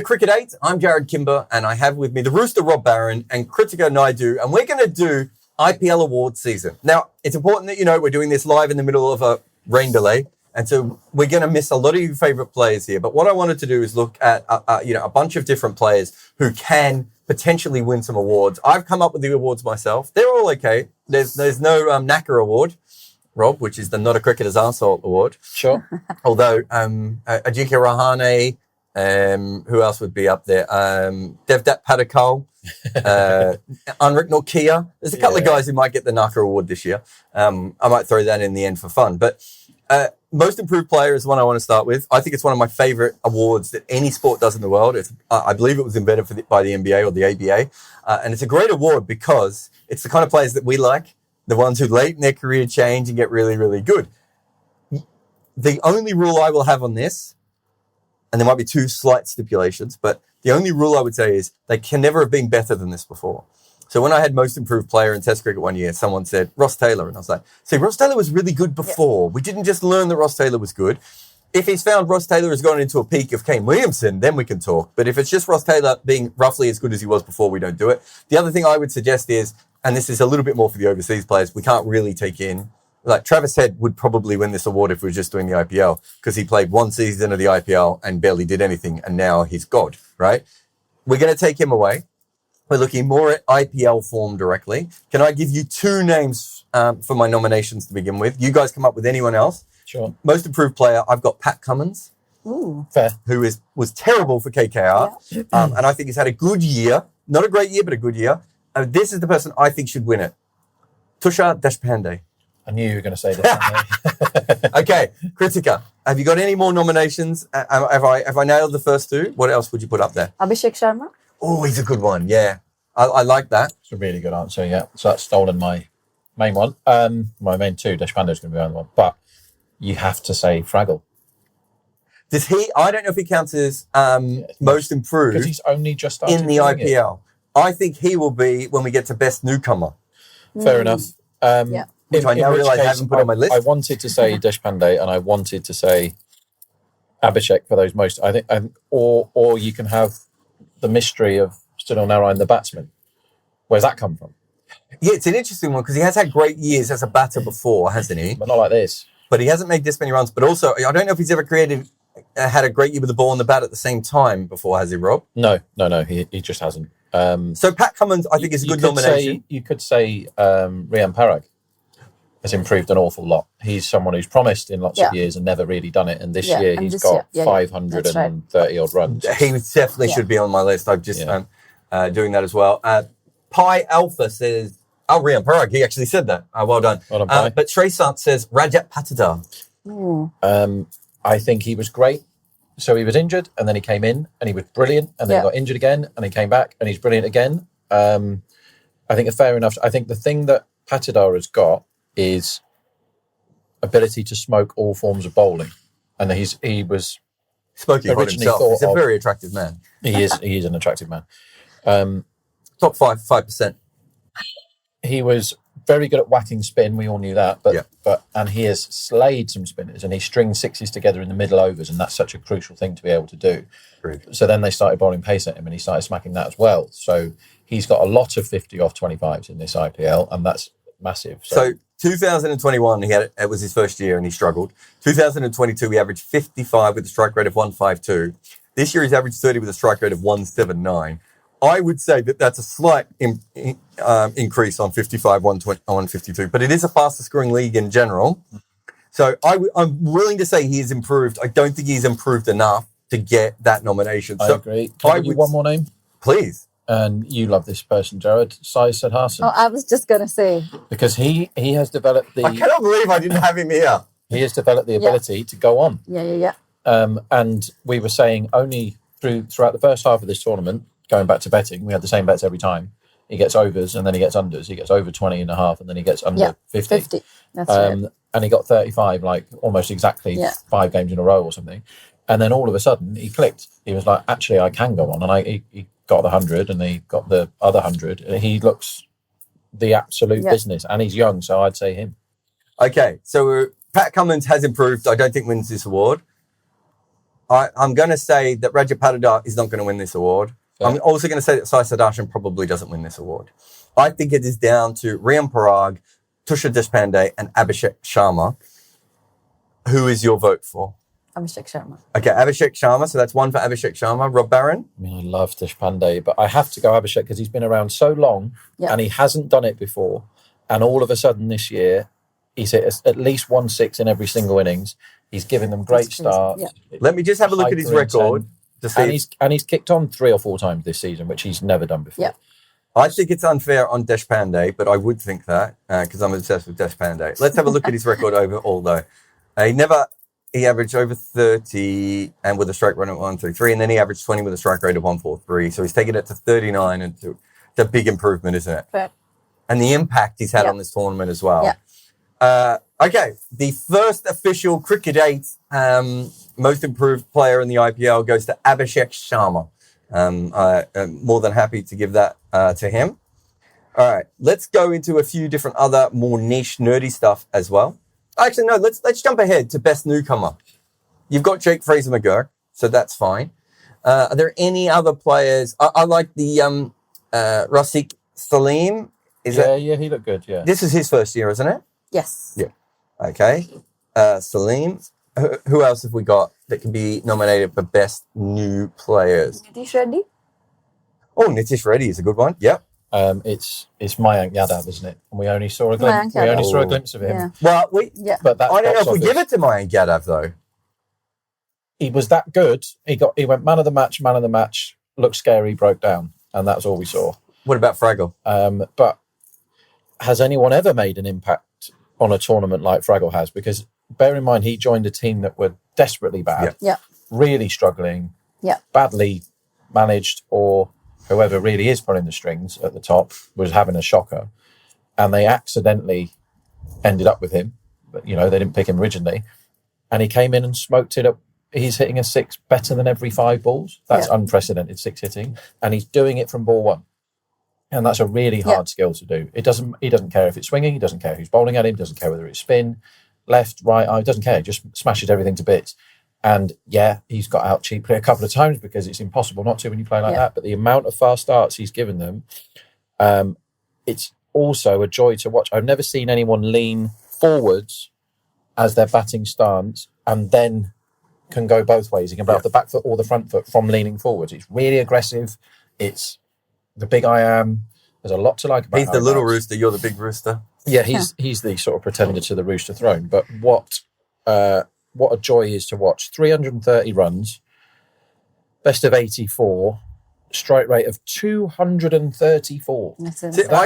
to Cricket 8. I'm Jarrod Kimber, and I have with me the Rooster Rob Barron and Kritika Naidu, and we're going to do IPL awards season. Now, it's important that you know we're doing this live in the middle of a rain delay, and so we're going to miss a lot of your favourite players here. But what I wanted to do is look at a bunch of different players who can potentially win some awards. I've come up with the awards myself. They're all okay. There's no Knacker award, Rob, which is the Not a Cricketer's Arsehole award. Sure. Although Ajika Rahane, who else would be up there? Devdutt Padikkal, Anrik Nortje. There's a couple of guys who might get the Knacker award this year. I might throw that in the end for fun. But most improved player is the one I want to start with. I think it's one of my favorite awards that any sport does in the world. I believe it was invented by the NBA or the ABA. And it's a great award because it's the kind of players that we like, the ones who late in their career change and get really, really good. The only rule I will have on this, and there might be two slight stipulations, but the only rule I would say is they can never have been better than this before. So when I had most improved player in Test cricket one year, someone said Ross Taylor. And I was like, see, Ross Taylor was really good before. Yeah. We didn't just learn that Ross Taylor was good. If he's found Ross Taylor has gone into a peak of Kane Williamson, then we can talk. But if it's just Ross Taylor being roughly as good as he was before, we don't do it. The other thing I would suggest is, and this is a little bit more for the overseas players, we can't really take in, like Travis Head would probably win this award if we were just doing the IPL because he played one season of the IPL and barely did anything. And now he's God, right? We're going to take him away. We're looking more at IPL form directly. Can I give you two names for my nominations to begin with? You guys come up with anyone else. Sure. Most improved player, I've got Pat Cummins. Ooh. Fair. Who was terrible for KKR. Yeah. And I think he's had a good year. Not a great year, but a good year. This is the person I think should win it. Tushar Deshpande. I knew you were going to say this. Okay, Kritika, have you got any more nominations? Have I nailed the first two? What else would you put up there? Abhishek Sharma. Oh, he's a good one. Yeah, I like that. It's a really good answer. Yeah, so that's stolen my main one. My main two. Deshpande is going to be the other one, but you have to say Fraggle. Does he? I don't know if he counts as most improved because he's only just started in the IPL. I think he will be when we get to best newcomer. Fair enough. Which I now realise I haven't put on my list. I wanted to say Deshpande and I wanted to say Abhishek for those most. I think, or you can have the mystery of Sunil Narayan, the batsman. Where's that come from? Yeah, it's an interesting one because he has had great years as a batter before, hasn't he? But not like this. But he hasn't made this many runs. But also, I don't know if he's ever had a great year with the ball and the bat at the same time before, has he, Rob? No, he just hasn't. So Pat Cummins, I think, is a good nomination. You could say Rian Parag has improved an awful lot. He's someone who's promised in lots of years and never really done it. And this year he's got 530 odd runs. He definitely should be on my list. I'm just doing that as well. Pi Alpha says, Rian Parag, he actually said that. Well done. Well done, but Tresant says Rajat Patidar. I think he was great. So he was injured and then he came in and he was brilliant and then he got injured again and he came back and he's brilliant again. I think it's fair enough. I think the thing that Patidar has got is ability to smoke all forms of bowling. And he was smoking hot himself. He's a very attractive man. He is an attractive man. Top 5%. He was very good at whacking spin. We all knew that, but he has slayed some spinners and he strings sixes together in the middle overs, and that's such a crucial thing to be able to do. Great. So then they started bowling pace at him, and he started smacking that as well. So he's got a lot of 50 off 25s in this IPL, and that's massive. So 2021, it was his first year and he struggled. 2022, he averaged 55 with a strike rate of 152. This year, he's averaged 30 with a strike rate of 179. I would say that that's a slight increase on 55, 152, but it is a faster scoring league in general. So I'm willing to say he has improved. I don't think he's improved enough to get that nomination. I agree. Can I give you one more name? Please. And you love this person, Jarrod. Sai Sadhasan. Oh, I was just going to say. Because he has developed the... I cannot believe I didn't have him here. He has developed the ability to go on. Yeah. And we were saying only throughout the first half of this tournament, going back to betting, we had the same bets every time. He gets overs and then he gets unders. He gets over 20.5 and then he gets under 50. That's right. And he got 35, like almost exactly 5 games in a row or something. And then all of a sudden he clicked. He was like, actually, I can go on. And he got the 100 and he got the other 100. He looks the absolute business and he's young. So I'd say him. Okay. So Pat Cummins has improved. I don't think wins this award. I'm going to say that Rajat Patidar is not going to win this award. Fair. I'm also going to say that Sai Sudarshan probably doesn't win this award. I think it is down to Rian Parag, Tusha Deshpande, and Abhishek Sharma. Who is your vote for? Abhishek Sharma. Okay, Abhishek Sharma. So that's one for Abhishek Sharma. Rob Barron? I mean, I love Deshpande, but I have to go Abhishek because he's been around so long and he hasn't done it before. And all of a sudden this year, he's hit at least 1-6 in every single innings. He's given them great starts. Yeah. Let me just have a look at his record. To see and he's kicked on 3 or 4 times this season, which he's never done before. Yeah. I think it's unfair on Deshpande, but I would think that because I'm obsessed with Deshpande. Let's have a look at his record overall, though. He averaged over 30 and with a strike rate of 133, and then he averaged 20 with a strike rate of 143. So he's taken it to 39, and it's a big improvement, isn't it? Fair. And the impact he's had on this tournament as well. Yeah. Okay, the first official Cricket 8 most improved player in the IPL goes to Abhishek Sharma. I'm more than happy to give that to him. All right, let's go into a few different other more niche, nerdy stuff as well. Actually, no, let's jump ahead to best newcomer. You've got Jake Fraser McGurk, so that's fine. Are there any other players? I like the Rafiq Salim. Yeah, he looked good, yeah. This is his first year, isn't it? Yes. Yeah. Okay. Salim. Who else have we got that can be nominated for best new players? Nitish Reddy. Oh, Nitish Reddy is a good one. Yep. It's Mayank Yadav, isn't it? And we only saw a glimpse. Of him. Yeah. Well, But that's I don't know if box we office. give it to Mayank Yadav though. He was that good. He went man of the match, looked scary, broke down, and that's all we saw. What about Fraggle? But has anyone ever made an impact on a tournament like Fraggle has? Because bear in mind, he joined a team that were desperately bad, really struggling, badly managed, or whoever really is pulling the strings at the top was having a shocker, and they accidentally ended up with him. But they didn't pick him originally, and he came in and smoked it up. He's hitting a 6 better than every 5 balls. That's unprecedented 6 hitting, and he's doing it from ball 1. And that's a really hard skill to do. He doesn't care if it's swinging. He doesn't care who's bowling at him. Doesn't care whether it's spin, left, right. He doesn't care. He just smashes everything to bits. And he's got out cheaply a couple of times because it's impossible not to when you play like that. But the amount of fast starts he's given them, it's also a joy to watch. I've never seen anyone lean forwards as their batting stance and then can go both ways. He can play off the back foot or the front foot from leaning forwards. It's really aggressive. It's the big I am. There's a lot to like about He's the little rooster. You're the big rooster. Yeah, he's the sort of pretender to the rooster throne. But what a joy is to watch. 330 runs, best of 84, strike rate of 234. I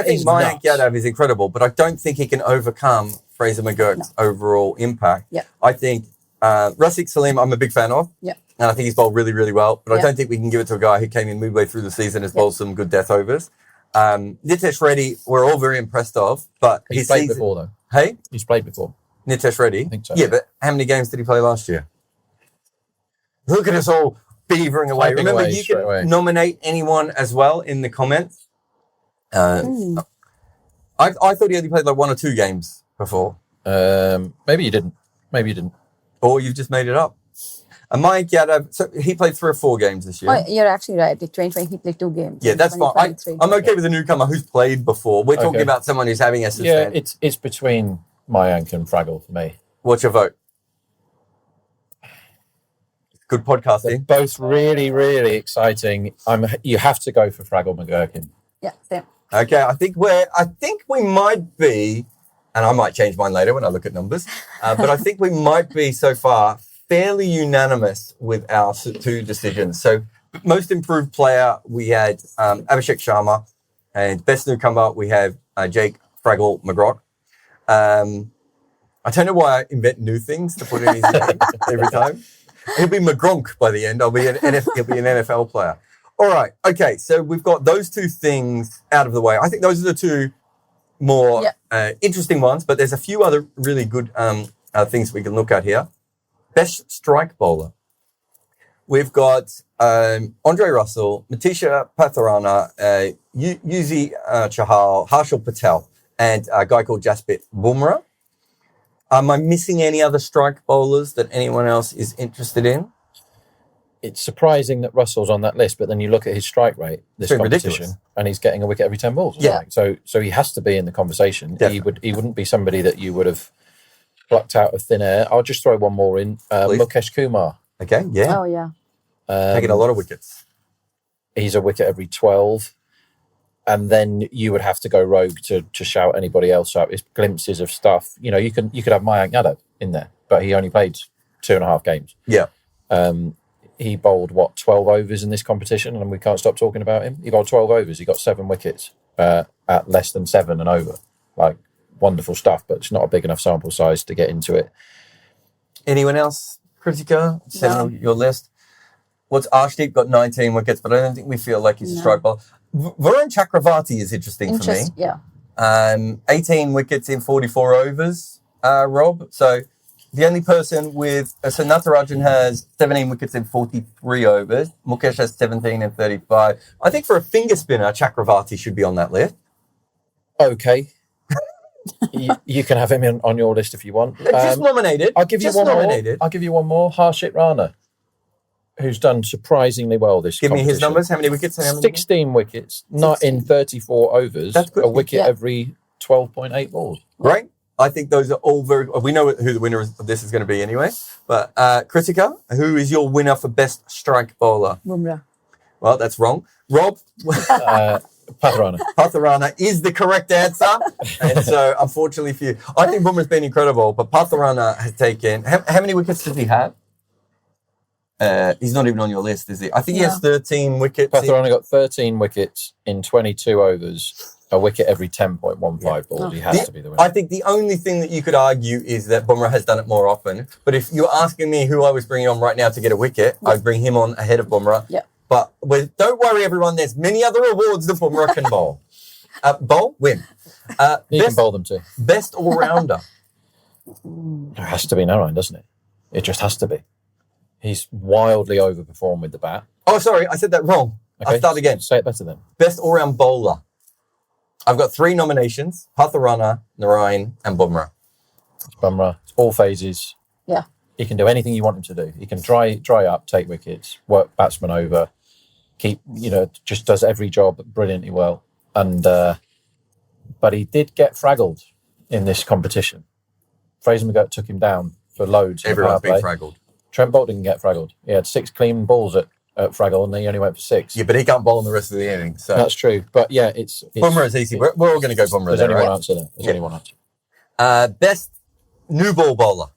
think Mayank Yadav is incredible, but I don't think he can overcome Fraser McGurk's overall impact. Yeah. I think Rafiq Salim, I'm a big fan of. Yeah. And I think he's bowled really, really well. But I don't think we can give it to a guy who came in midway through the season, has bowled some good death overs. Nitish Reddy, we're all very impressed of. But he's played before, though. Hey? He's played before. Nitish Reddy? I think so. Yeah, but how many games did he play last year? Look at us all beavering away. Remember, you can nominate anyone as well in the comments. I thought he only played like 1 or 2 games before. Maybe you didn't. Or you've just made it up. And Mayank Yadav, so he played 3 or 4 games this year. Oh, you're actually right. In 2020, he played 2 games. Yeah, that's fine. I'm okay with a newcomer who's played before. We're talking about someone who's having a sustain. Yeah, it's between Mayank and Fraggle for me. What's your vote? Good podcasting. They're both really, really exciting. You have to go for Fraggle McGurkin. Yeah, same. Okay, I think we might be, and I might change mine later when I look at numbers, but I think we might be so far fairly unanimous with our 2 decisions. So most improved player, we had Abhishek Sharma, and best newcomer, we have Jake Fraggle McGurk. I don't know why I invent new things to put in his name every time. He'll be McGronk by the end. He'll be an NFL player. All right. Okay. So we've got those 2 things out of the way. I think those are the 2 more interesting ones, but there's a few other really good things we can look at here. Best strike bowler. We've got Andre Russell, Matisha Patharana, Yuzi Chahal, Harshal Patel, and a guy called Jasprit Bumrah. Am I missing any other strike bowlers that anyone else is interested in? it's surprising that Russell's on that list, but then you look at his strike rate this It's competition, ridiculous. and he's getting a wicket every 10 balls. Yeah. So he has to be in the conversation. Definitely. He wouldn't be somebody that you would have plucked out of thin air. I'll just throw one more in. Please. Mukesh Kumar. Okay, yeah. Oh, yeah. Taking a lot of wickets. He's a wicket every 12. And then you would have to go rogue to shout anybody else out. It's glimpses of stuff. You know, you could have Mayank Yadav in there, but he only played 2.5 games. Yeah. He bowled 12 overs in this competition, and we can't stop talking about him. He bowled 12 overs. He got 7 wickets at less than 7 and over. Like, wonderful stuff, but it's not a big enough sample size to get into it. Anyone else, Kritika? Send me your list. What's Arshdeep got 19 wickets, but I don't think we feel like he's a strike bowler. Varun Chakravarti is interesting for me. Yeah. 18 wickets in 44 overs, Rob. So the only person with... so Natarajan has 17 wickets in 43 overs. Mukesh has 17 in 35. I think for a finger spinner, Chakravarti should be on that list. Okay. you can have him on your list if you want. Just nominated. I'll give you Just one nominated. more. I'll give you one more. Harshit Rana, who's done surprisingly well this Give me his competition. numbers. How many wickets? And how many 16 wickets, not in 34 overs. That's good. A wicket Yeah. every 12.8 balls. Great. I think those are all very... We know who the winner of this is going to be anyway. But Kritika, who is your winner for best strike bowler? Bumrah. Well, that's wrong. Rob, Patharana. Patharana is the correct answer. And so, unfortunately for you, I think Bumrah's been incredible, but Patharana has taken... How many wickets does he have? He's not even on your list, is he? I think he has 13 wickets. Patharana got 13 wickets in 22 overs. A wicket every 10.15 balls. He has to be the winner. I think the only thing that you could argue is that Bumrah has done it more often. But if you're asking me who I was bringing on right now to get a wicket, I'd bring him on ahead of Bumrah. Yeah. But don't worry, everyone. There's many other awards that Bumrah can bowl. Win. He can bowl them too. Best all-rounder. It has to be Narayan, doesn't it? It just has to be. He's wildly overperformed with the bat. Oh, sorry, I said that wrong. Okay, I'll start again. Say it better then. Best all-round bowler. I've got 3 nominations: Patharana, Narayan, and Bumrah. Bumrah, all phases. Yeah. He can do anything you want him to do. He can dry up, take wickets, work batsmen over, just does every job brilliantly well. And but he did get fraggled in this competition. Fraser McGirt took him down for loads. Everyone's been fraggled. Trent Bolt didn't get fraggled. He had 6 clean balls at Fraggle, and then he only went for 6. Yeah, but he can't bowl in the rest of the innings. So That's true. But yeah, it's Bumrah is easy. We're all going to go Bumrah There's there, only right? one answer there. There's only one answer. Best new ball bowler.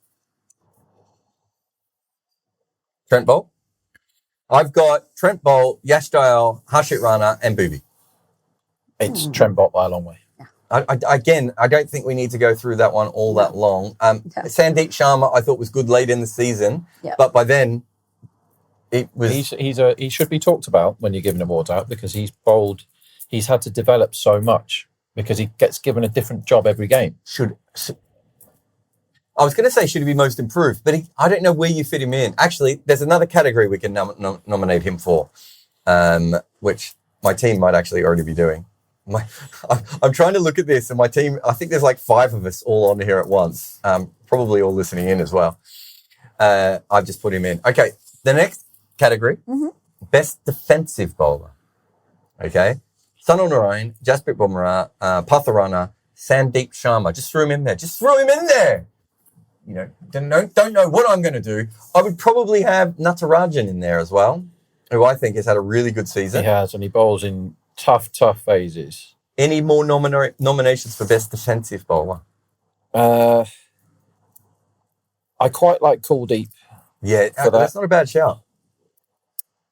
Trent Bolt. I've got Trent Bolt, Yash Dayal, Harshit Rana, and Booby. It's Trent Bolt by a long way. Again, I don't think we need to go through that one all that long. Sandeep Sharma, I thought was good late in the season, but by then it was. He should be talked about when you're giving awards out because he's bowled. He's had to develop so much because he gets given a different job every game. I was going to say should he be most improved, but I don't know where you fit him in. Actually, there's another category we can nominate him for, which my team might actually already be doing. I'm trying to look at this, and my team, I think there's like 5 of us all on here at once, probably all listening in as well. I've just put him in. Okay, the next category, best defensive bowler. Okay, Sunil Narayan, Jasprit Bumrah, Patharana, Sandeep Sharma. Just threw him in there. Just throw him in there. You know, don't know what I'm going to do. I would probably have Natarajan in there as well, who I think has had a really good season. He has, and he bowls in tough phases. Any more nominations for best defensive bowler? I quite like Kuldeep. Yeah, that's not a bad shout.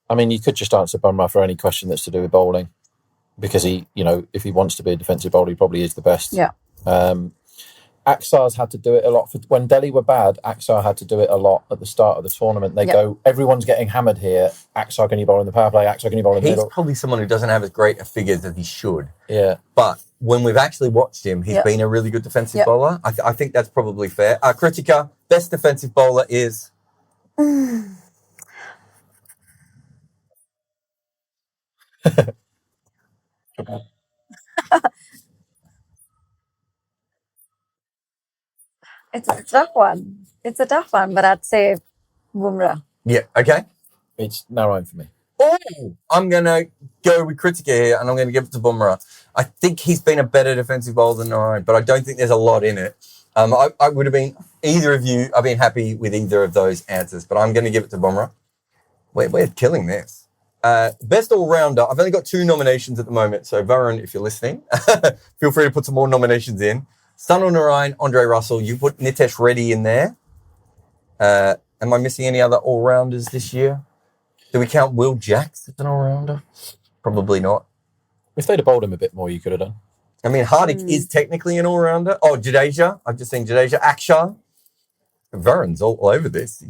I mean, you could just answer Bumrah for any question that's to do with bowling, because if he wants to be a defensive bowler, he probably is the best. Yeah. Aksar's had to do it a lot. When Delhi were bad, Aksar had to do it a lot at the start of the tournament. They go, everyone's getting hammered here. Aksar, can you bowl in the power play? Aksar, can you bowl in the middle? He's probably someone who doesn't have as great a figures as he should. Yeah. But when we've actually watched him, he's been a really good defensive bowler. I think that's probably fair. Kritika, best defensive bowler is... It's a tough one. But I'd say Bumrah. Yeah, okay. It's narrowing for me. Oh, I'm going to go with Kritika here, and I'm going to give it to Bumrah. I think he's been a better defensive bowler than Narine, but I don't think there's a lot in it. I would have been, either of you, I've been happy with either of those answers, but I'm going to give it to Bumrah. We're killing this. Best all-rounder, I've only got 2 nominations at the moment, so Varun, if you're listening, feel free to put some more nominations in. Sunil Narine, Andre Russell, you put Nitesh Reddy in there. Am I missing any other all-rounders this year? Do we count Will Jacks as an all-rounder? Probably not. If they'd have bowled him a bit more, you could have done. I mean, Hardik is technically an all-rounder. Oh, Jadeja. I've just seen Jadeja. Akshar. Varun's all over this.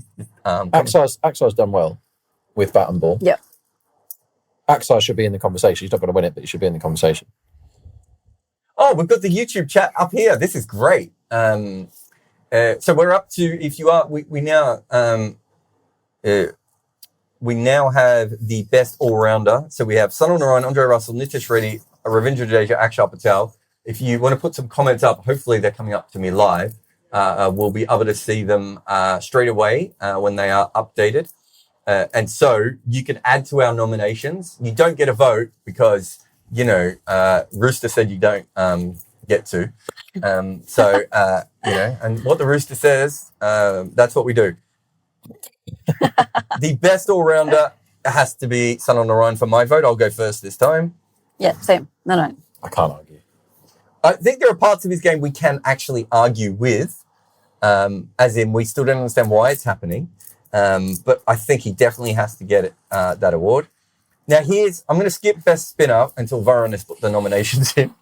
Aksar's done well with bat and ball. Yeah. Aksar should be in the conversation. He's not going to win it, but he should be in the conversation. Oh, we've got the YouTube chat up here. This is great. So we're up to, if you are, we now have the best all-rounder. So we have Sunil Narine, Andre Russell, Nitish Reddy, Ravindra Jadeja, Akshar Patel. If you want to put some comments up, hopefully they're coming up to me live. We'll be able to see them straight away when they are updated. And so you can add to our nominations. You don't get a vote because, Rooster said you don't get to. And what the Rooster says, that's what we do. The best all-rounder has to be Sunil Narine for my vote. I'll go first this time. Yeah, same. No. I can't argue. I think there are parts of his game we can actually argue with, as in we still don't understand why it's happening. But I think he definitely has to get that award. Now I'm going to skip best spinner until Varun has put the nominations in.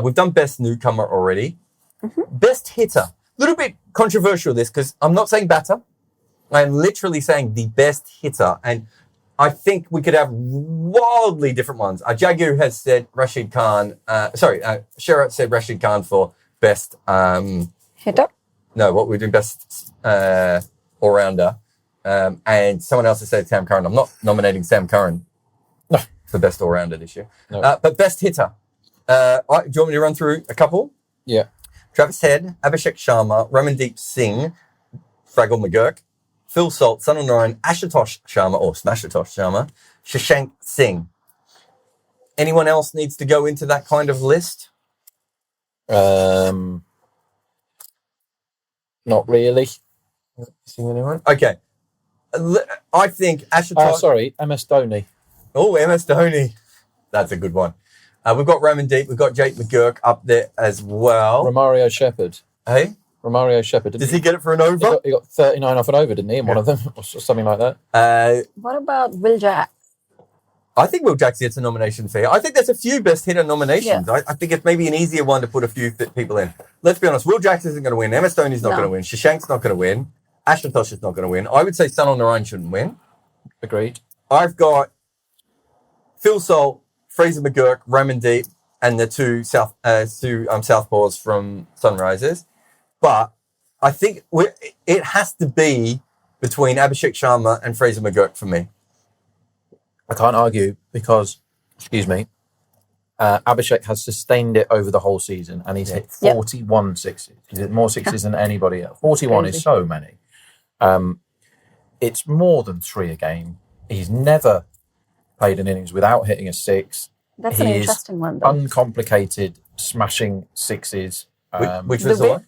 We've done best newcomer already. Mm-hmm. Best hitter. A little bit controversial this because I'm not saying batter. I'm literally saying the best hitter. And I think we could have wildly different ones. Jagu has said Rashid Khan. Sherrod said Rashid Khan for best Hitter? No, what we're doing best all-rounder. And someone else has said Sam Curran. I'm not nominating Sam Curran for best all-rounder this year. No. But best hitter. Do you want me to run through a couple? Yeah. Travis Head, Abhishek Sharma, Ramandeep Singh, Fraggle McGurk, Phil Salt, Sunil Narine, Ashutosh Sharma, or Smashatosh Sharma, Shashank Singh. Anyone else needs to go into that kind of list? Not really. Seeing anyone? Okay. I think Ashutosh... MS Dhoni. Oh, MS Dhoni. That's a good one. We've got Ramandeep, we've got Jake McGurk up there as well. Romario Shepherd. Hey? Romario Shepherd. Does he get it for an over? He got 39 off an over, didn't he, in one of them? Or something like that. What about Will Jack? I think Will Jack gets a nomination for here. I think there's a few best hitter nominations. Yeah. I think it's maybe an easier one to put a few people in. Let's be honest, Will Jackson isn't going to win. MS Dhoni's not going to win. Shashank's not going to win. Ashutosh is not going to win. I would say Sunil Narine shouldn't win. Agreed. I've got Phil Salt, Fraser McGurk, Ramandeep, and the two southpaws from Sunrisers. But I think it has to be between Abhishek Sharma and Fraser McGurk for me. I can't argue because, Abhishek has sustained it over the whole season and he's hit 41 sixes. He's hit more sixes than anybody else. 41 is so many. It's more than 3 a game. He's never played an innings without hitting a 6. That's an interesting one, though. Uncomplicated, smashing sixes. Which was the one?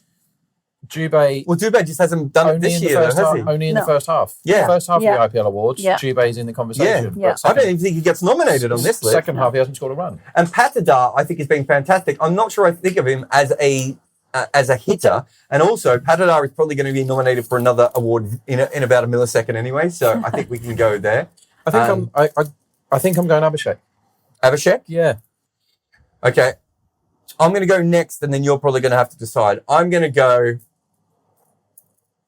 Dubé. Well, Dubé just hasn't done it this year, though, has he? Only in the first half. Yeah. The first half of the IPL Awards, Dubé's in the conversation. Yeah. I don't even think he gets nominated on this list. Second half, he hasn't scored a run. And Patidar, I think, has been fantastic. I'm not sure I think of him as a hitter. And also, Patidar is probably going to be nominated for another award in about a millisecond anyway. So I think we can go there. I think I'm going Abhishek. Abhishek? Yeah. Okay. I'm going to go next, and then you're probably going to have to decide. I'm going to go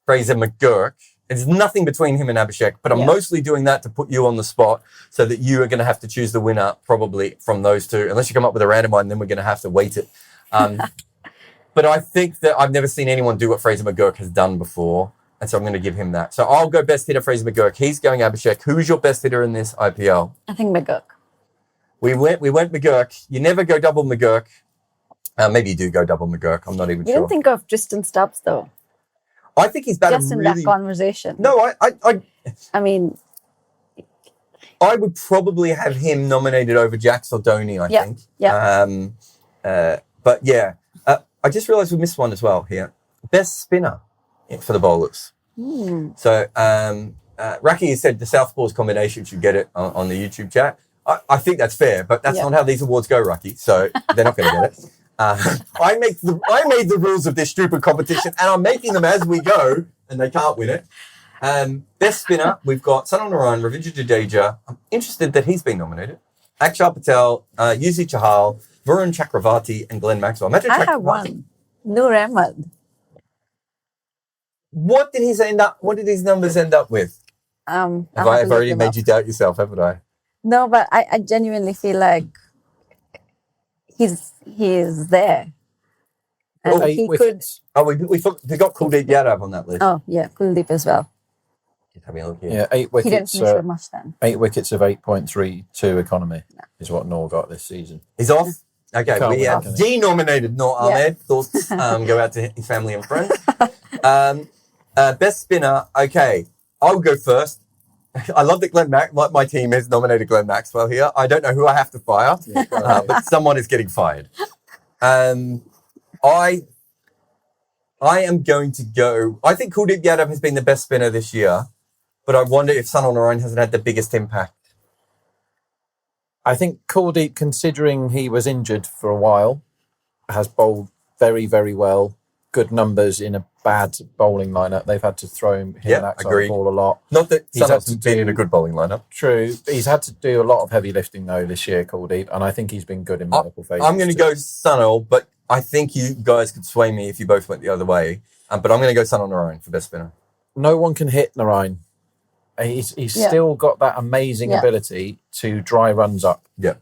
Fraser McGurk. There's nothing between him and Abhishek, but I'm mostly doing that to put you on the spot so that you are going to have to choose the winner probably from those two. Unless you come up with a random one, then we're going to have to wait it. But I think that I've never seen anyone do what Fraser McGurk has done before, and so I'm going to give him that. So I'll go best hitter Fraser McGurk. He's going Abhishek. Who is your best hitter in this IPL? I think McGurk. We went McGurk. You never go double McGurk. Maybe you do go double McGurk. I'm not even sure. You didn't think of Tristan Stubbs, though. I think he's batted just in really... that conversation. No, I mean, I would probably have him nominated over Jax or Dhoni, I think. Yeah. But yeah, I just realised we missed one as well here. Best spinner for the bowlers. So Raki said the Southpaws combination should get it on the YouTube chat. I think that's fair, but that's not how these awards go, Raki. So they're not going to get it. I made the rules of this stupid competition, and I'm making them as we go, and they can't win it. Best spinner, we've got Sunil Narayan, Ravindra Jadeja. I'm interested that he's been nominated. Akshar Patel, Yuzi Chahal, Varun Chakravarti, and Glenn Maxwell. Imagine I have one. Noor Ahmed. What did his numbers end up with? Have I already made you doubt yourself, haven't I? No, but I genuinely feel like he's there. And Eight he wickets. Oh, we got Kuldeep Yadav on that list. Oh, yeah, Kuldeep as well. Just having a look here. Yeah, 8 He didn't wickets. finish with much then. 8 wickets of 8.32 economy is what Noor got this season. He's off. Okay, Can't we win, have can he? denominated Noor Ahmed. Thoughts go out to his family and friends. Best spinner. Okay, I'll go first. I love that my team has nominated Glenn Maxwell here. I don't know who I have to fire, but someone is getting fired. I am going to go. I think Kuldeep Yadav has been the best spinner this year, but I wonder if Sunil Narayan hasn't had the biggest impact. I think Kuldeep, considering he was injured for a while, has bowled very, very well. Good numbers in a bad bowling lineup. They've had to throw him and Axel the ball a lot. Not that He's had Sunil's to been in a good bowling lineup. True. He's had to do a lot of heavy lifting, though, this year, Kuldeep, and I think he's been good in multiple phases. I'm going to go Sunil, but I think you guys could sway me if you both went the other way. But I'm going to go Sunil Narayan for best spinner. No one can hit Narayan. He's still got that amazing ability to dry runs up. Yeah.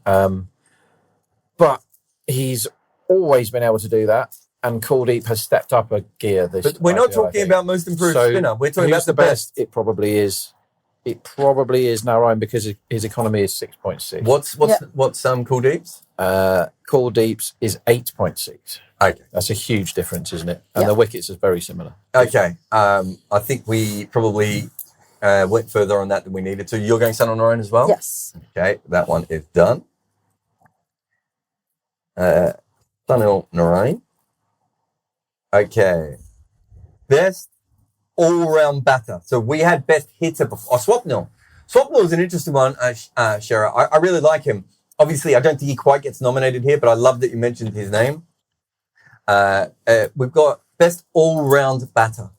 But he's always been able to do that. And Kuldeep has stepped up a gear this. But we're not talking about most improved spinner. We're talking about the best. It probably is. It probably is Narayan because his economy is 6.6. What's Kuldeep's? Kuldeep's is 8.6. Okay, that's a huge difference, isn't it? And the wickets is very similar. Okay, I think we probably went further on that than we needed to. You're going Sunil Narayan as well? Yes. Okay, that one is done. Sunil Narayan. Okay. Best all-round batter. So we had best hitter before. Swapnil. Swapnil is an interesting one, Shara. I really like him. Obviously, I don't think he quite gets nominated here, but I love that you mentioned his name. We've got best all-round batter.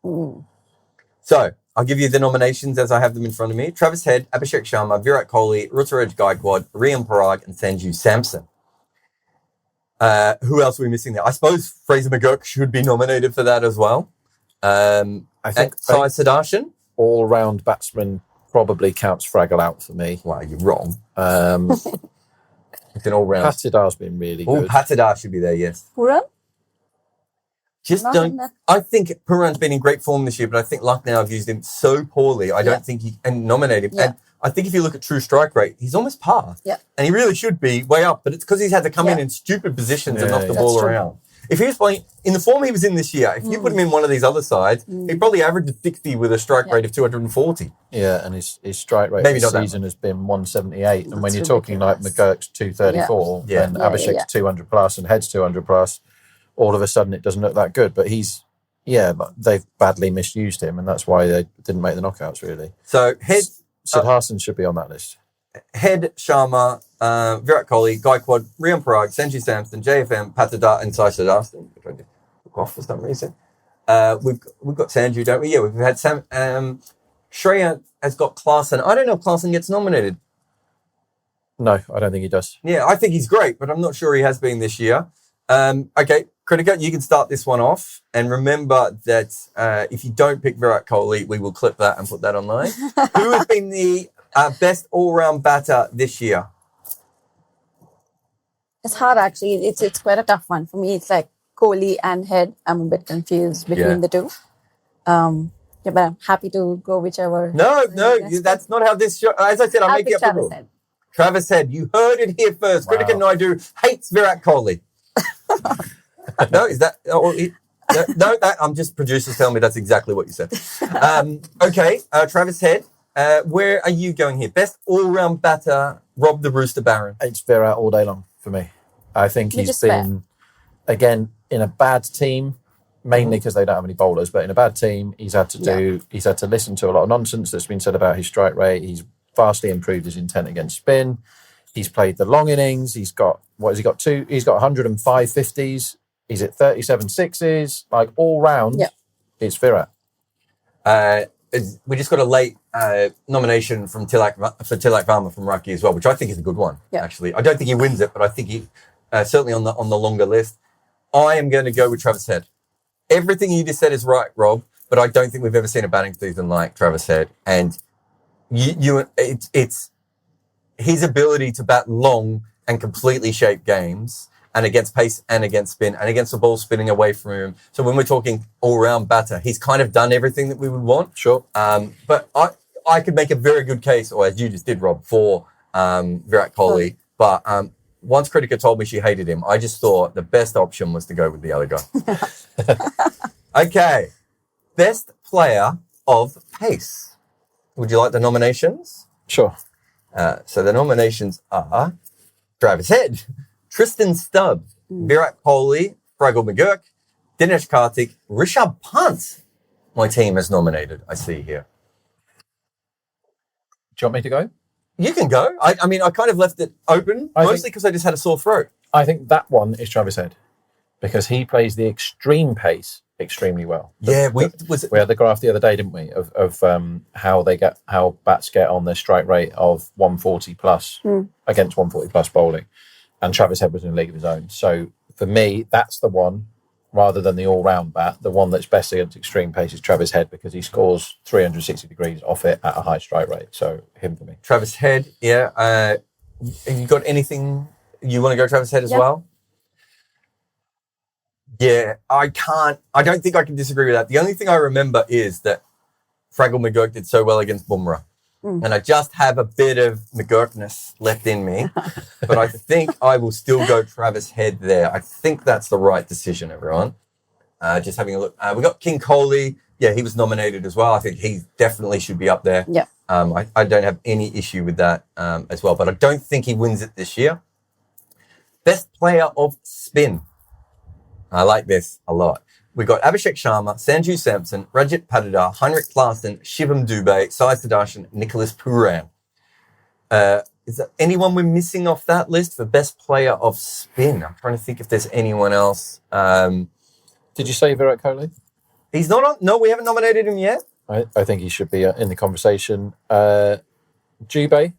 So I'll give you the nominations as I have them in front of me. Travis Head, Abhishek Sharma, Virat Kohli, Ruturaj Gaikwad, Rian Parag, and Sanju Samson. Who else are we missing there? I suppose Fraser McGurk should be nominated for that as well. I think Sai Sudarshan. All-round batsman probably counts Fraggle out for me. Well, you're wrong. It's an all-round. Patidar's been really good. Patidar should be there, yes. Puran? I think Puran's been in great form this year, but I think Lucknow have used him so poorly. I don't think he can nominate him. Yeah. And I think if you look at true strike rate, he's almost par. Yeah. And he really should be way up, but it's because he's had to come in stupid positions and knock the ball around. If he was playing in the form he was in this year, if you put him in one of these other sides, he'd probably average a 60 with a strike rate of 240. Yeah, and his strike rate Maybe this not season has been 178. And when you're That's talking like ridiculous. McGurk's 234 and Abhishek's 200 plus and Head's 200 plus, all of a sudden it doesn't look that good. But but they've badly misused him, and that's why they didn't make the knockouts, really. So Head... Siddharthan should be on that list. Head, Sharma, Virat Kohli, Gaikwad, Rian Parag, Sanju Samson, JFM, Patidar, and Sai Sudarshan, which I did look off for some reason. We've got Sanju, don't we? Yeah, we've had Sam. Shreya has got Klaasen. I don't know if Klaasen gets nominated. No, I don't think he does. Yeah, I think he's great, but I'm not sure he has been this year. Okay, Kritika, you can start this one off. And remember that if you don't pick Virat Kohli, we will clip that and put that online. Who has been the best all-round batter this year? It's hard, actually. It's quite a tough one. For me, it's like Kohli and Head. I'm a bit confused between the two. But I'm happy to go whichever. No, that's not how this show... As I said, I'm making up the rule. Travis Head, you heard it here first. Wow. Kritika Naidu hates Virat Kohli. No, is that... No, that I'm just producers telling me that's exactly what you said. Okay, Travis Head. Where are you going here? Best all-round batter, Rob the Rooster Baron. It's Virat all day long for me. I think Which he's is fair. been, again, in a bad team, mainly because they don't have any bowlers, but in a bad team, he's had to listen to a lot of nonsense that's been said about his strike rate. He's vastly improved his intent against spin. He's played the long innings. He's got, what has he got? He's got 105 50s. He's at 37 sixes. Like all round, it's Virat. We just got a late nomination from Tilak Varma from Rocky as well, which I think is a good one, actually. I don't think he wins it, but I think he certainly on the longer list. I am going to go with Travis Head. Everything you just said is right, Rob, but I don't think we've ever seen a batting season like Travis Head. And it's his ability to bat long and completely shape games, and against pace and against spin and against the ball spinning away from him. So when we're talking all-round batter, he's kind of done everything that we would want. Sure. But I could make a very good case, or as you just did, Rob, for Virat Kohli. But once Kritika told me she hated him, I just thought the best option was to go with the other guy. Okay. Best player of pace. Would you like the nominations? Sure. So the nominations are Travis Head, Tristan Stubbs, Virat Kohli, Fraggle McGurk, Dinesh Karthik, Rishabh Pant. My team has nominated, I see here. Do you want me to go? You can go. I mean, I kind of left it open, mostly because I just had a sore throat. I think that one is Travis Head because he plays the extreme pace extremely well. We had the graph the other day, didn't we, of how bats get on their strike rate of 140 plus against 140 plus bowling, and Travis Head was in a league of his own. So for me, that's the one. Rather than the all-round bat, the one that's best against extreme pace is Travis Head because he scores 360 degrees off it at a high strike rate. So him for me. Travis Head, yeah. Have you got anything you want to go Travis Head as well? Yeah, I don't think I can disagree with that. The only thing I remember is that Fraggle McGurk did so well against Bumrah. And I just have a bit of McGurkness left in me. But I think I will still go Travis Head there. I think that's the right decision, everyone. Just having a look. We got King Kohli. Yeah, he was nominated as well. I think he definitely should be up there. Yeah. I don't have any issue with that as well. But I don't think he wins it this year. Best player of spin. I like this a lot. We've got Abhishek Sharma, Sanju Samson, Rajat Patidar, Heinrich Klaassen, Shivam Dubey, Sai Sudarshan, Nicholas Pooran. Is there anyone we're missing off that list for best player of spin? I'm trying to think if there's anyone else. Did you say Virat Kohli? He's not on. No, we haven't nominated him yet. I think he should be in the conversation. Dubey,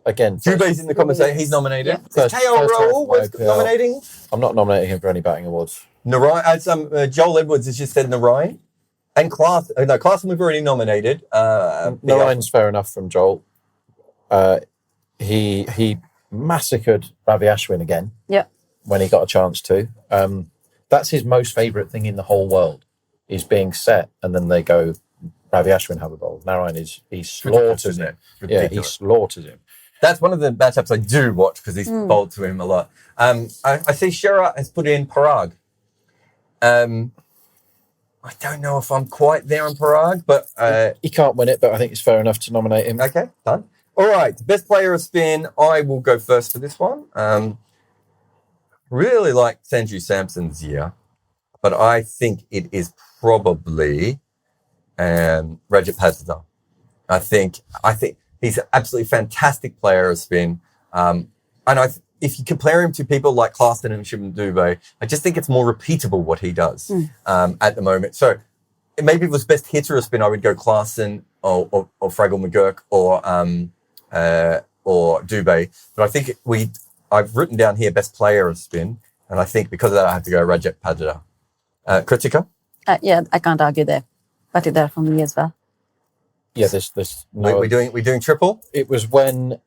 again. Dubey's in the conversation. He's nominated. Yeah. Is KL Rahul nominating? I'm not nominating him for any batting awards. Narayan, Joel Edwards has just said Narayan. And Klaassen we've already nominated. Narayan's fair enough from Joel. He massacred Ravi Ashwin again. Yeah. When he got a chance to. That's his most favourite thing in the whole world, is being set and then they go, Ravi Ashwin have a bowl. Narayan he slaughters him. Yeah, he slaughters him. That's one of the matchups I do watch because he's bowled to him a lot. I see Shera has put in Parag. I don't know if I'm quite there on Parag, but he can't win it, but I think it's fair enough to nominate him. Okay, done. All right, best player of spin. I will go first for this one. Really like Sanju Samson's year, but I think it is probably Rajat Patidar. I think he's an absolutely fantastic player of spin, and if you compare him to people like Klaassen and Shivam Dubey, I just think it's more repeatable what he does at the moment. So maybe if it was best hitter of spin, I would go Klaassen or Fraggle McGurk or Dubey. But I think I've written down here best player of spin, and I think because of that I have to go Rajat Patidar. Kritika? Yeah, I can't argue there. Patidar for me as well. Yeah, there's no. We're doing triple. It was when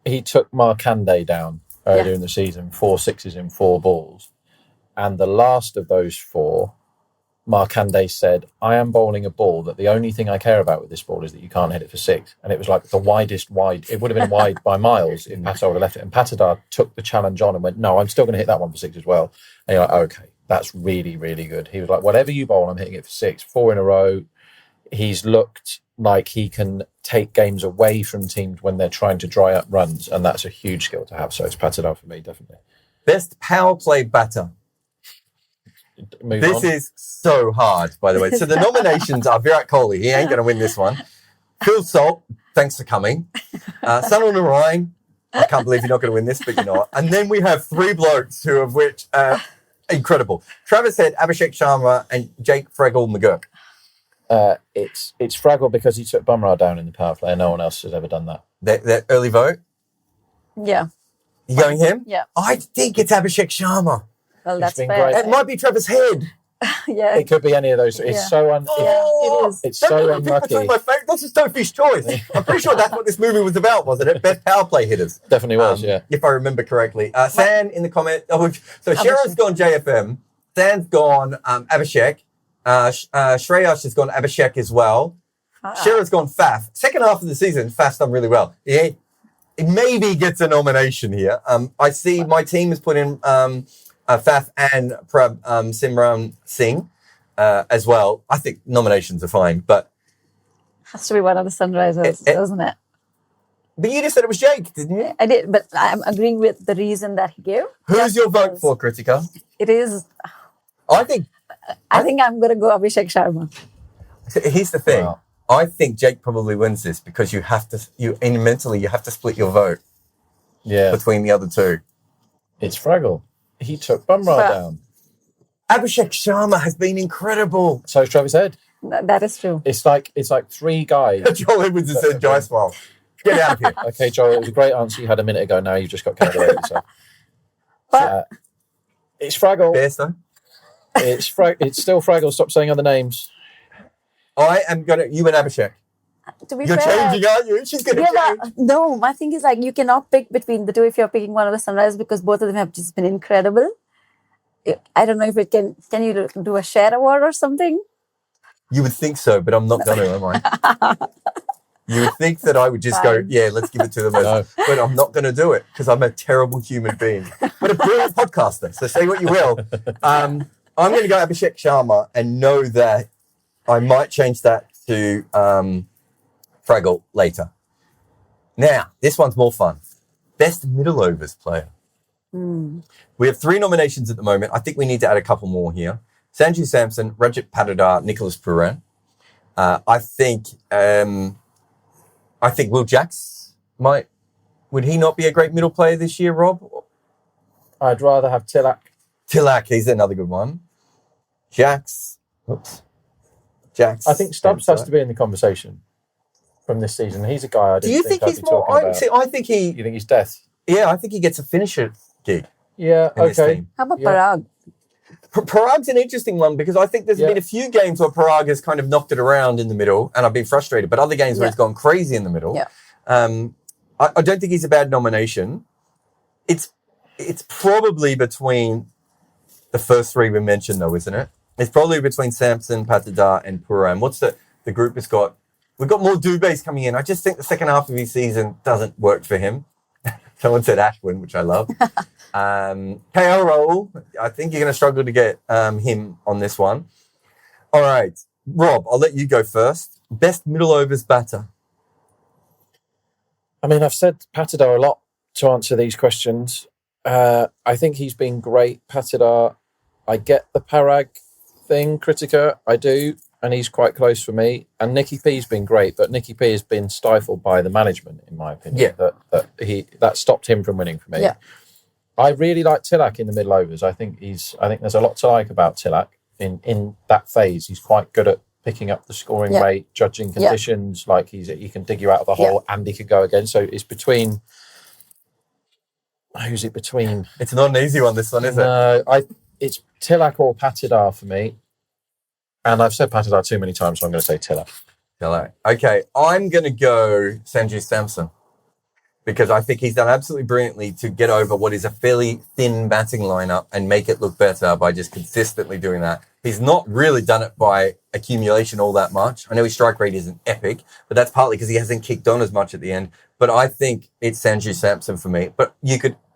he took Markande down earlier in the season, 4 sixes in 4 balls. And the last of those 4, Markande said, I am bowling a ball that the only thing I care about with this ball is that you can't hit it for 6. And it was like the widest wide. It would have been wide by miles if Patidar would have left it. And Patidar took the challenge on and went, no, I'm still going to hit that one for 6 as well. And you're like, okay, that's really, really good. He was like, whatever you bowl, I'm hitting it for 6. 4 in a row. He's looked like he can take games away from teams when they're trying to dry up runs, and that's a huge skill to have. So it's Patidar for me, definitely. Best power play batter. This is so hard, by the way. So the nominations are Virat Kohli. He ain't going to win this one. Phil Salt, thanks for coming. Sunil Narayan. I can't believe you're not going to win this, but you know what. And then we have three blokes, two of which are incredible. Travis Head, Abhishek Sharma, and Jake McGurk. It's Fraggle because he took Bumrah down in the power play. No one else has ever done that. That early vote? Yeah. You going him? Yeah. I think it's Abhishek Sharma. Well, that's been fair. great. It might be Travis Head. Yeah. It could be any of those. It's so it is. It's so unlucky. That's a Sophie's choice. I'm pretty sure that's what this movie was about, wasn't it? Best power play hitters. Definitely was, yeah. If I remember correctly. San in the comment. So Sharon's gone JFM. San's gone Abhishek. Shreyash has gone Abhishek as well. Shara's gone Faf. Second half of the season, Faf's done really well. Yeah, it maybe gets a nomination here. I see my team has put in Faf and Simran Singh as well. I think nominations are fine, but Has to be one of the Sunrisers, doesn't it? But you just said it was Jake, didn't you? I did, but I'm agreeing with the reason that he gave. Who's your vote for, Kritika? It is. I think I'm going to go Abhishek Sharma. here's the thing. Wow. I think Jake probably wins this because you have to mentally you have to split your vote between the other two. It's Fraggle. He took Bumrah down. Abhishek Sharma has been incredible. So is Travis Head. That is true. It's like three guys. Joel Edwards has said Jaiswal. Get out of here. Okay, Joel, it was a great answer you had a minute ago. Now you've just got carried away with yourself. But it's Fraggle. Bearstone. It's still Fraggle. Stop saying other names. I am gonna. You and Abhishek. to be You're fair, changing, aren't you? She's gonna change. no, my thing is like you cannot pick between the two if you're picking one of the Sunrise because both of them have just been incredible. I don't know if it can you do a share award or something? You would think so, but I'm not gonna, am I? You would think that I would just go, yeah, let's give it to them. No. But I'm not going to do it because I'm a terrible human being. But a brilliant podcaster, so say what you will. I'm going to go Abhishek Sharma and know that I might change that to Fraggle later. Now, this one's more fun. Best middle overs player. We have 3 nominations at the moment. I think we need to add a couple more here. Sanju Samson, Rajat Patidar, Nicholas Puran. I think Will Jacks would he not be a great middle player this year, Rob? I'd rather have Tilak. Tilak, he's another good one. Jacks. I think Stubbs has to be in the conversation from this season. He's a guy I Do you think he's more? I think You think he's death? Yeah, I think he gets a finisher gig. Yeah, in this okay. team. How about Parag? Parag's an interesting one because I think there's been a few games where Parag has kind of knocked it around in the middle and I've been frustrated, but other games where he's gone crazy in the middle. Yeah. I don't think he's a bad nomination. It's probably between the first 3 we mentioned though, isn't it? It's probably between Samson, Patidar and Puran. What's the group has got? We've got more Dubés coming in. I just think the second half of his season doesn't work for him. Someone said Ashwin, which I love. KO Rahul, I think you're going to struggle to get him on this one. All right. Rob, I'll let you go first. Best middle overs batter. I mean, I've said Patidar a lot to answer these questions. I think he's been great. Patidar, I get the Parag thing, Kritika, I do. And he's quite close for me. And Nicky P's been great, but Nicky P has been stifled by the management, in my opinion. Yeah. That stopped him from winning for me. Yeah. I really like Tilak in the middle overs. I think there's a lot to like about Tilak in that phase. He's quite good at picking up the scoring rate, judging conditions. Like he can dig you out of the hole and he could go again. So it's between. Who's it between? It's not an easy one, this one, is it? No, it's Tilak or Patidar for me. And I've said Patidar too many times, so I'm going to say Tilak. Tilak. Okay, I'm going to go Sanju Samson because I think he's done absolutely brilliantly to get over what is a fairly thin batting lineup and make it look better by just consistently doing that. He's not really done it by accumulation all that much. I know his strike rate isn't epic, but that's partly because he hasn't kicked on as much at the end. But I think it's Sanju Samson for me. But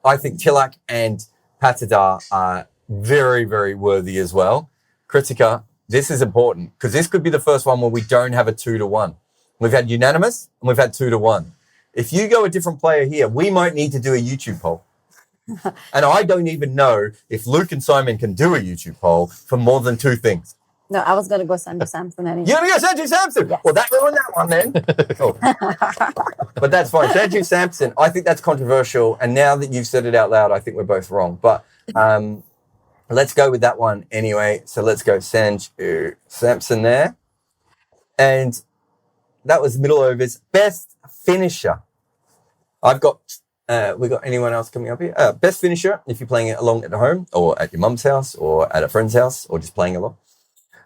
I think Tilak and Patidar are very, very worthy as well. Kritika, this is important because this could be the first one where we don't have a 2-1. We've had unanimous and we've had 2-1. If you go a different player here, we might need to do a YouTube poll. And I don't even know if Luke and Simon can do a YouTube poll for more than 2 things. No, I was going to go Sanju Samson anyway. You're going to go Sanju Samson? Yes. Well, that ruined that one then. Cool. But that's fine. Sanju Samson, I think that's controversial. And now that you've said it out loud, I think we're both wrong. But let's go with that one anyway. So let's go Sanju Samson there. And that was middle overs. Best finisher. I've got, we got anyone else coming up here? Best finisher, if you're playing it along at home or at your mum's house or at a friend's house or just playing along.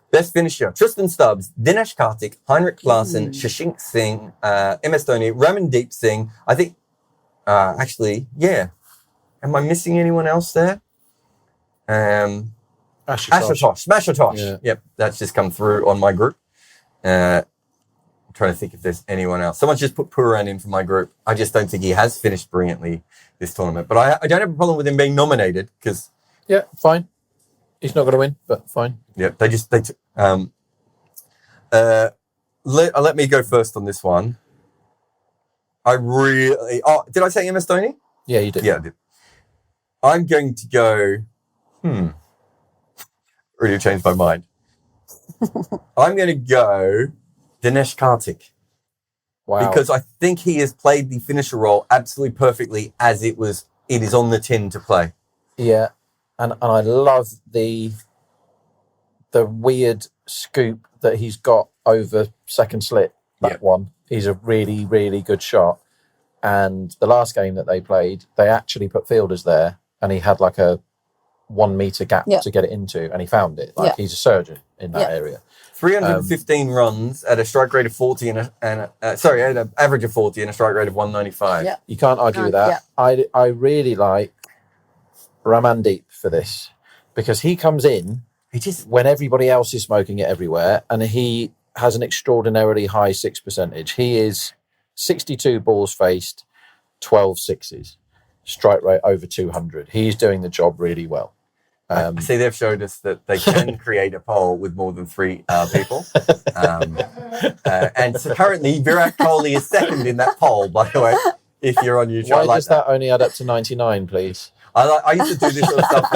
Best finisher, Tristan Stubbs, Dinesh Karthik, Heinrich Klaasen, Shashank Singh, MS Dhoni, Ramandeep Singh. I think, actually, yeah. Am I missing anyone else there? Ashutosh. Smashatosh. Yeah. Yep, that's just come through on my group. I'm trying to think if there's anyone else. Someone's just put Puran in for my group. I just don't think he has finished brilliantly this tournament. But I don't have a problem with him being nominated because... Yeah, fine. He's not going to win, but fine. Yeah, they took... let me go first on this one. I really... Oh, did I say MS Dhoni? Yeah, you did. Yeah, I did. I'm going to go... Really changed my mind. I'm going to go Dinesh Karthik. Wow. Because I think he has played the finisher role absolutely perfectly as it is on the tin to play. Yeah. And I love the weird scoop that he's got over second slit, that one. He's a really, really good shot. And the last game that they played, they actually put fielders there and he had like a 1 meter gap to get it into and he found it. He's a surgeon in that area. 315 runs at a strike rate of 40 at an average of 40 and a strike rate of 195. Yeah. You can't argue with that. Yeah. I really like Ramandeep for this because he comes in when everybody else is smoking it everywhere and he has an extraordinarily high 6 percentage. He is 62 balls faced, 12 sixes, strike rate over 200. He's doing the job really well. I see they've showed us that they can create a poll with more than 3 people. And so currently Virat Kohli is second in that poll, by the way, if you're on YouTube. Why does that only add up to 99, please? I used to do this sort of stuff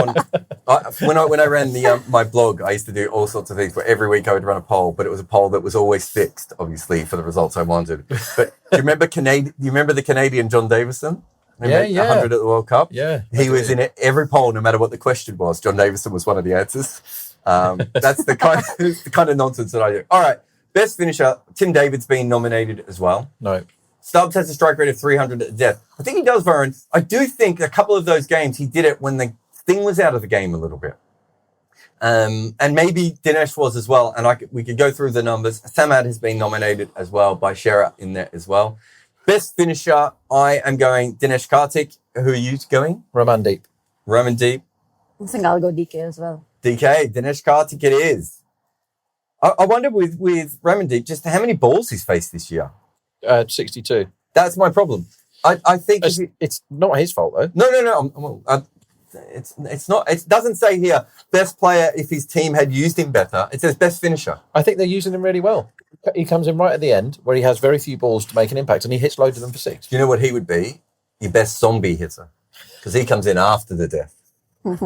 when I ran my blog. I used to do all sorts of things where every week I would run a poll, but it was a poll that was always fixed, obviously, for the results I wanted. But do you remember the Canadian John Davison? Yeah. 100 at the World Cup. Yeah. He was in every poll, no matter what the question was. John Davison was one of the answers. That's the kind of nonsense that I do. All right. Best finisher, Tim David's been nominated as well. No. Stubbs has a strike rate of 300 at death. I think he does, Varun. I do think a couple of those games, he did it when the thing was out of the game a little bit. And maybe Dinesh was as well. And we could go through the numbers. Samad has been nominated as well by Shera in there as well. Best finisher, I am going Dinesh Karthik. Who are you going? Ramandeep. I think I'll go DK as well. DK, Dinesh Karthik it is. I wonder with Ramandeep, just how many balls he's faced this year. 62. That's my problem. I think it's not his fault though. No. It's not. It doesn't say here best player if his team had used him better. It says best finisher. I think they're using him really well. He comes in right at the end where he has very few balls to make an impact, and he hits loads of them for 6. Do you know what he would be? Your best zombie hitter, because he comes in after the death. No.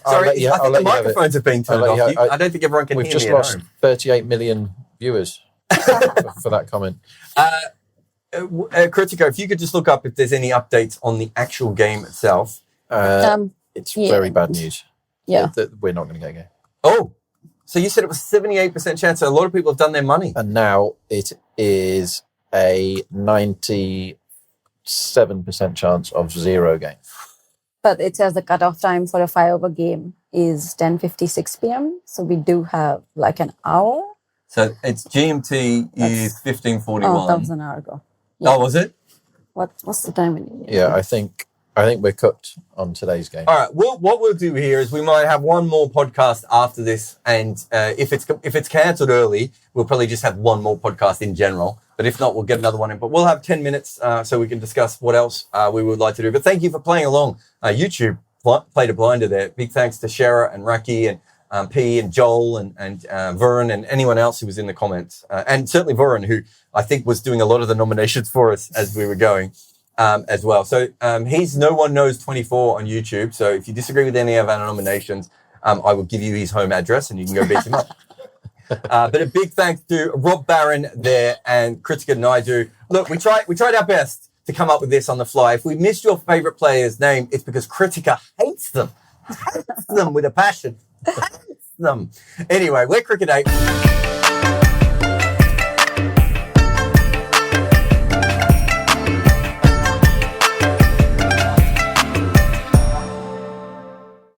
Sorry, I think the microphones have been turned off. I don't think everyone can hear me. We've just lost 38 million viewers for that comment. Kritika, if you could just look up if there's any updates on the actual game itself. It's very bad news. Yeah. We're not going to get a game. Oh, so you said it was 78% chance. So a lot of people have done their money. And now it is a 97% chance of 0 games. But it says the cutoff time for a 5-over game is 10:56 p.m. So we do have like an hour. So it's GMT is 15:41. Oh, that was an hour ago. Yeah. Oh, was it? What's the time in India? Yeah, I think we're cooked on today's game. All right. What we'll do here is we might have one more podcast after this, and if it's cancelled early, we'll probably just have one more podcast in general. But if not, we'll get another one in. But we'll have 10 minutes so we can discuss what else we would like to do. But thank you for playing along. YouTube played a blinder there. Big thanks to Shera and Raki and P and Joel and Varun and anyone else who was in the comments. And certainly Varun, who I think was doing a lot of the nominations for us as we were going as well. So he's No One Knows 24 on YouTube. So if you disagree with any of our nominations, I will give you his home address and you can go beat him up. But a big thanks to Rob Barron there and Kritika Naidu. Look, we tried our best to come up with this on the fly. If we missed your favorite player's name, it's because Kritika hates them. Hates them with a passion. Hates them. Anyway, we're Cricket 8.